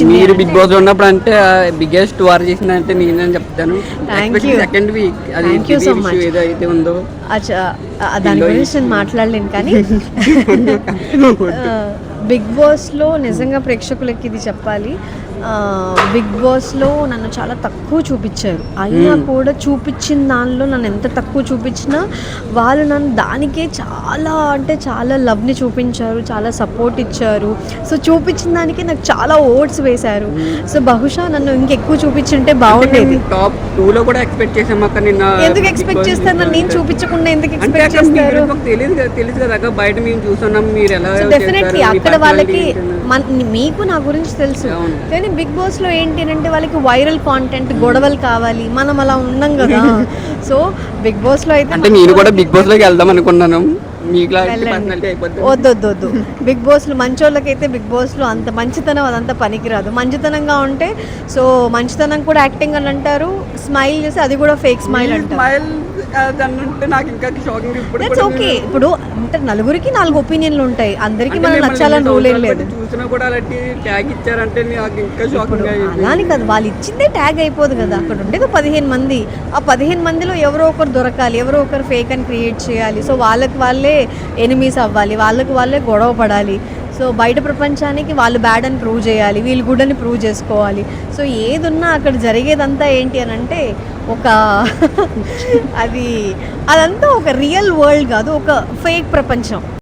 మీరు big boss లో ఉన్నప్పుడు అంటే బిగ్గెస్ట్ వార్ చేసిందంటే నేనని చెప్తాను. Thank you. సెకండ్ వీక్ అది థ్యాంక్ యూ సో మచ్. ఏదైతే ఉందో అచ్చా, దాని గురించి నేను మాట్లాడలేను కానీ బిగ్ బాస్లో నిజంగా ప్రేక్షకులకి ఇది చెప్పాలి. బిగ్ బాస్లో నన్ను చాలా తక్కువ చూపించారు. అయినా కూడా చూపించిన దానిలో నన్ను ఎంత తక్కువ చూపించినా వాళ్ళు నన్ను దానికే చాలా అంటే చాలా లవ్ని చూపించారు, చాలా సపోర్ట్ ఇచ్చారు. సో చూపించిన దానికి నాకు చాలా ఓట్స్ వేశారు. సో బహుశా నన్ను ఇంకెక్కువ చూపించుంటే బాగుండేది. టాప్ 2 లో కూడా ఎక్స్పెక్ట్ చేసాం అక్క. నిన్న ఎందుకు ఎక్స్పెక్ట్ చేస్తారు? నన్ను నేను చూపించకుండా ఎందుకు ఎక్స్పెక్ట్ చేస్తారు? తెలుసు కదా అక్క, బయట మేము చూస్తున్నాం మీరు ఎలా డెఫినెట్లీ అక్కడ వాళ్ళకి మీకు నా గురించి తెలుసు. కానీ బిగ్ బాస్ లో ఏంటి అంటే వాళ్ళకి వైరల్ కాంటెంట్, గొడవలు కావాలి. మనం అలా ఉన్నాం కదా. సో బిగ్ బాస్ లో అయితే అంటే నేను కూడా బిగ్ బాస్ లోకి వెళ్దాం అనుకున్నాను. వద్దు. బిగ్ బాస్ లో మంచోళ్ళకైతే బిగ్ బాస్ లో అంత మంచితనం అదంతా పనికిరాదు. మంచితనంగా ఉంటే సో మంచితనం కూడా యాక్టింగ్ అని అంటారు, స్మైల్ చేసి అది కూడా ఫేక్ స్మైల్ అంటారు. నాకు ఇంకా షాకింగ్. That's okay. ఇప్పుడు అంటే నలుగురికి 4 ఒపీనియన్లు ఉంటాయి, అందరికీ మనం నచ్చాలని రూల్ ఏం లేదు. చూసినా కూడా అలాంటి ట్యాగ్ ఇచ్చారంటే నాకు ఇంకా షాకింగ్. అలానే కదా, వాళ్ళు ఇచ్చిందే ట్యాగ్ అయిపోదు కదా. అక్కడ ఉండేది 15 మంది. ఆ 15 మందిలో ఎవరో ఒకరు దొరకాలి, ఎవరో ఒకరు ఫేక్ అని క్రియేట్ చేయాలి. సో వాళ్ళకి వాళ్ళే ఎనిమీస్ అవ్వాలి, వాళ్ళకి వాళ్ళే గొడవ పడాలి. సో బయట ప్రపంచానికి వాళ్ళు బ్యాడ్ అని ప్రూవ్ చేయాలి, వీళ్ళు గుడ్ అని ప్రూవ్ చేసుకోవాలి. సో ఏదున్నా అక్కడ జరిగేదంతా ఏంటి అని అంటే ఒక అదంతా ఒక రియల్ వరల్డ్ కాదు, ఒక ఫేక్ ప్రపంచం.